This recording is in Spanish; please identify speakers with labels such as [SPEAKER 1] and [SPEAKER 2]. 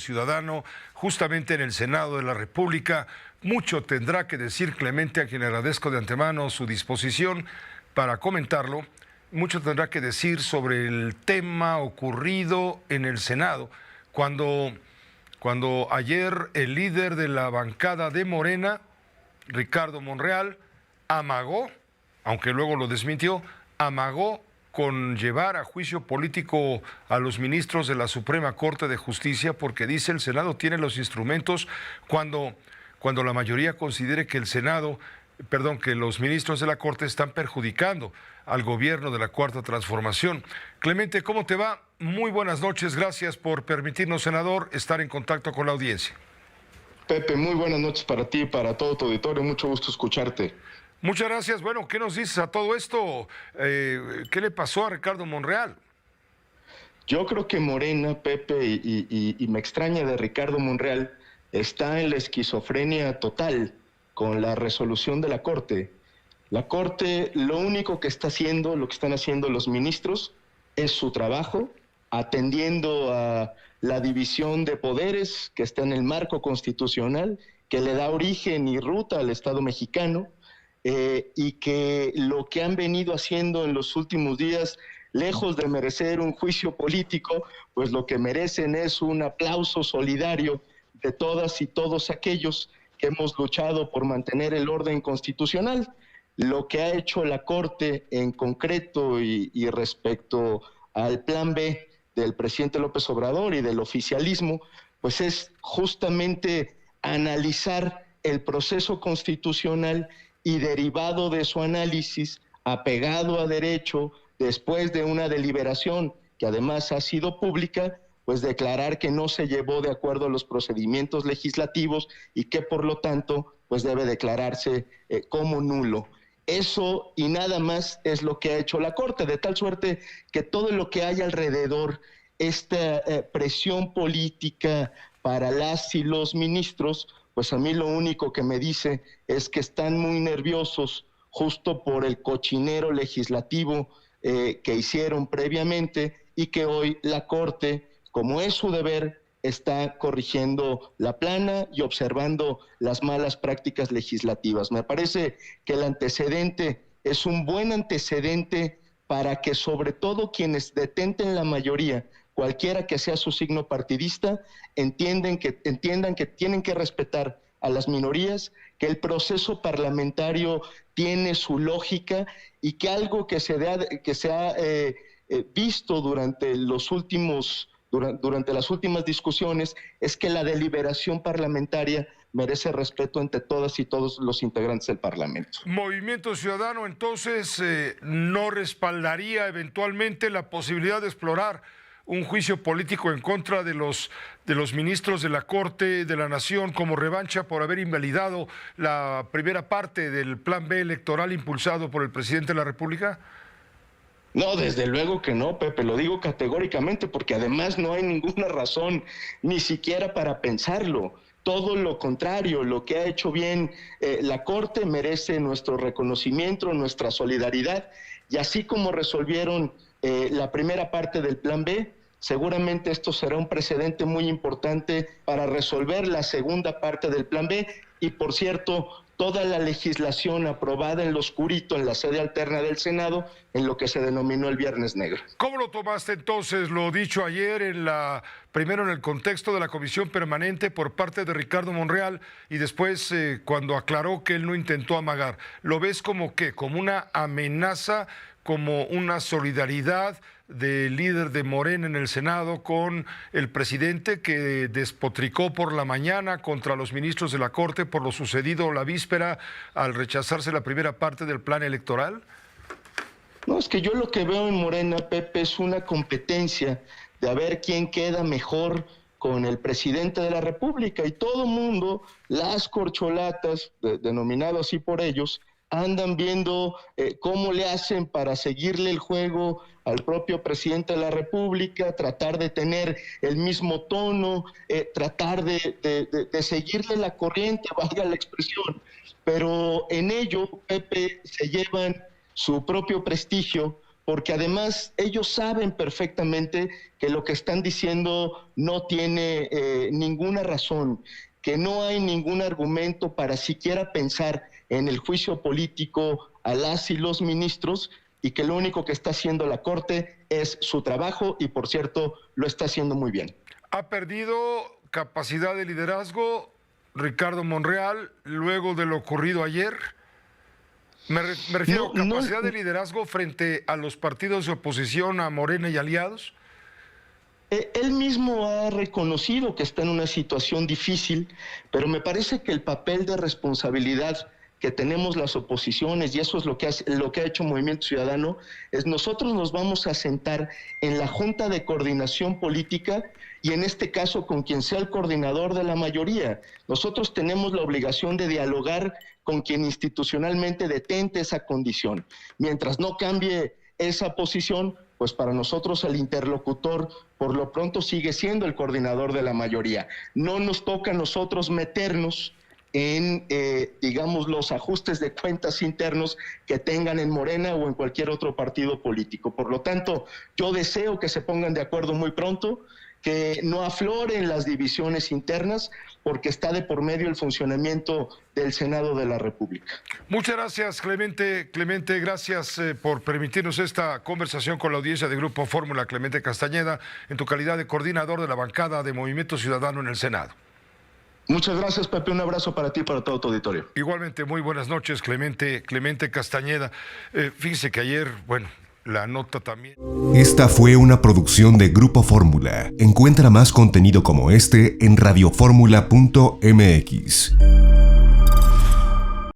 [SPEAKER 1] Ciudadano, justamente en el Senado de la República. Mucho tendrá que decir Clemente, a quien agradezco de antemano su disposición para comentarlo. Mucho tendrá que decir sobre el tema ocurrido en el Senado, cuando ayer el líder de la bancada de Morena, Ricardo Monreal, amagó, aunque luego lo desmintió, amagó con llevar a juicio político a los ministros de la Suprema Corte de Justicia, porque dice el Senado tiene los instrumentos cuando la mayoría considere que que los ministros de la Corte están perjudicando al gobierno de la Cuarta Transformación. Clemente, ¿cómo te va? Muy buenas noches, gracias por permitirnos, senador, estar en contacto con la audiencia.
[SPEAKER 2] Pepe, muy buenas noches para ti y para todo tu auditorio, mucho gusto escucharte.
[SPEAKER 1] Muchas gracias. Bueno, ¿qué nos dices a todo esto? ¿Qué le pasó a Ricardo Monreal?
[SPEAKER 2] Yo creo que Morena, Pepe, y me extraña de Ricardo Monreal, está en la esquizofrenia total con la resolución de la Corte. La Corte lo único que está haciendo, lo que están haciendo los ministros, es su trabajo, atendiendo a la división de poderes que está en el marco constitucional, que le da origen y ruta al Estado mexicano, y que lo que han venido haciendo en los últimos días, lejos de merecer un juicio político, pues lo que merecen es un aplauso solidario de todas y todos aquellos que hemos luchado por mantener el orden constitucional. Lo que ha hecho la Corte en concreto y respecto al plan B del presidente López Obrador y del oficialismo, pues es justamente analizar el proceso constitucional y derivado de su análisis, apegado a derecho, después de una deliberación que además ha sido pública, pues declarar que no se llevó de acuerdo a los procedimientos legislativos y que por lo tanto pues debe declararse como nulo. Eso y nada más es lo que ha hecho la Corte, de tal suerte que todo lo que hay alrededor, esta presión política para las y los ministros, pues a mí lo único que me dice es que están muy nerviosos justo por el cochinero legislativo que hicieron previamente y que hoy la Corte, como es su deber, está corrigiendo la plana y observando las malas prácticas legislativas. Me parece que el antecedente es un buen antecedente para que sobre todo quienes detenten la mayoría, cualquiera que sea su signo partidista, entiendan que tienen que respetar a las minorías, que el proceso parlamentario tiene su lógica y que algo que se ha visto durante las últimas discusiones es que la deliberación parlamentaria merece respeto entre todas y todos los integrantes del Parlamento.
[SPEAKER 1] Movimiento Ciudadano, entonces, ¿no respaldaría eventualmente la posibilidad de explorar un juicio político en contra de los ministros de la Corte de la Nación como revancha por haber invalidado la primera parte del Plan B electoral impulsado por el presidente de la República?
[SPEAKER 2] No, desde luego que no, Pepe, lo digo categóricamente, porque además no hay ninguna razón ni siquiera para pensarlo. Todo lo contrario, lo que ha hecho bien la Corte merece nuestro reconocimiento, nuestra solidaridad, y así como resolvieron la primera parte del Plan B, seguramente esto será un precedente muy importante para resolver la segunda parte del Plan B, y por cierto, toda la legislación aprobada en lo oscurito en la sede alterna del Senado, en lo que se denominó el Viernes Negro.
[SPEAKER 1] ¿Cómo lo tomaste entonces lo dicho ayer primero en el contexto de la comisión permanente por parte de Ricardo Monreal y después cuando aclaró que él no intentó amagar? ¿Lo ves como qué? ¿Como una amenaza, como una solidaridad del líder de Morena en el Senado con el presidente que despotricó por la mañana contra los ministros de la Corte por lo sucedido la víspera al rechazarse la primera parte del plan electoral?
[SPEAKER 2] No, es que yo lo que veo en Morena, Pepe, es una competencia de a ver quién queda mejor con el presidente de la República, y todo mundo, las corcholatas, denominado así por ellos, andan viendo cómo le hacen para seguirle el juego al propio presidente de la República, tratar de tener el mismo tono, tratar de seguirle la corriente, valga la expresión, pero en ello, Pepe, se llevan su propio prestigio, porque además ellos saben perfectamente que lo que están diciendo no tiene ninguna razón, que no hay ningún argumento para siquiera pensar en el juicio político a las y los ministros, y que lo único que está haciendo la Corte es su trabajo, y por cierto, lo está haciendo muy bien.
[SPEAKER 1] ¿Ha perdido capacidad de liderazgo Ricardo Monreal luego de lo ocurrido ayer? Me refiero a capacidad de liderazgo frente a los partidos de oposición, a Morena y aliados.
[SPEAKER 2] Él mismo ha reconocido que está en una situación difícil, pero me parece que el papel de responsabilidad que tenemos las oposiciones, y eso es lo que ha hecho Movimiento Ciudadano, es nosotros nos vamos a sentar en la Junta de Coordinación Política, y en este caso con quien sea el coordinador de la mayoría. Nosotros tenemos la obligación de dialogar con quien institucionalmente detente esa condición. Mientras no cambie esa posición, pues para nosotros el interlocutor por lo pronto sigue siendo el coordinador de la mayoría. No nos toca a nosotros meternos en, digamos, los ajustes de cuentas internos que tengan en Morena o en cualquier otro partido político. Por lo tanto, yo deseo que se pongan de acuerdo muy pronto, que no afloren las divisiones internas, porque está de por medio el funcionamiento del Senado de la República.
[SPEAKER 1] Muchas gracias, Clemente. Clemente, gracias por permitirnos esta conversación con la audiencia de Grupo Fórmula. Clemente Castañeda, en tu calidad de coordinador de la bancada de Movimiento Ciudadano en el Senado.
[SPEAKER 2] Muchas gracias, Pepe. Un abrazo para ti y para todo tu auditorio.
[SPEAKER 1] Igualmente, muy buenas noches, Clemente Castañeda. Fíjese que ayer, bueno, la nota también.
[SPEAKER 3] Esta fue una producción de Grupo Fórmula. Encuentra más contenido como este en radioformula.mx.